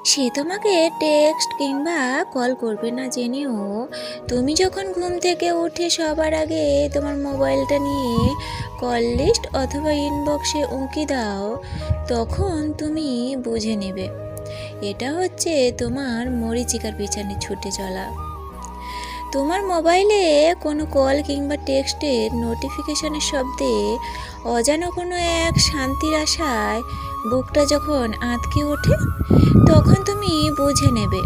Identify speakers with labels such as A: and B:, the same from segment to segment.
A: সে তোমাকে টেক্সট কিংবা কল করবে না জেনেও তুমি যখন ঘুম থেকে উঠে সবার আগে তোমার মোবাইলটা নিয়ে কল লিস্ট অথবা ইনবক্সে উঁকি দাও, তখন তুমি বুঝে নেবে এটা হচ্ছে তোমার মরীচিকার পিছনে ছুটে চলা। তোমার মোবাইলে কোনো কল কিংবা টেক্সটের নোটিফিকেশনের শব্দে অজানা কোনো এক শান্তির আশায় বুকটা যখন আঁতকে ওঠে, তখন তুমি বুঝে নেবে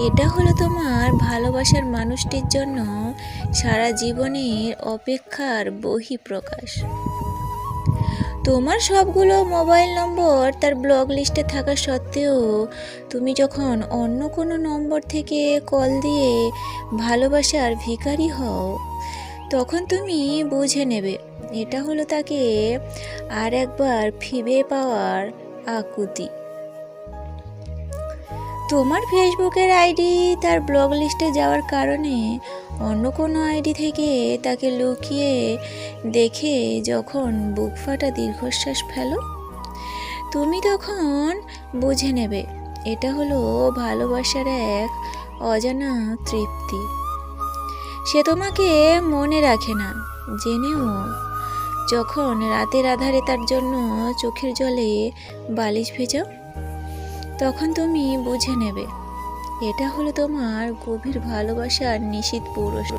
A: এটা হলো তোমার ভালোবাসার মানুষটির জন্য সারা জীবনের অপেক্ষার বহিঃপ্রকাশ। তোমার সবগুলো মোবাইল নম্বর তার ব্লক লিস্টে থাকা সত্ত্বেও তুমি যখন অন্য কোনো নম্বর থেকে কল দিয়ে ভালোবাসার ভিখারি হও, তখন তুমি বুঝে নেবে এটা হলো তাকে আর একবার ফিরে পাওয়ার আকুতি। তোমার ফেসবুকের আইডি তার ব্লক লিস্টে যাওয়ার কারণে অন্য কোনো আইডি থেকে তাকে লুকিয়ে দেখে যখন বুক ফাটা দীর্ঘশ্বাস ফেলো, তুমি তখন বুঝে নেবে এটা হলো ভালোবাসার এক অজানা তৃপ্তি। সে তোমাকে মনে রাখে না জেনেও যখন রাতের আধারে তার জন্য চোখের জলে বালিশ ভেজাও, তখন তুমি বুঝে নেবে এটা হলো তোমার গভীর ভালোবাসার নিশীথ পুরুষ।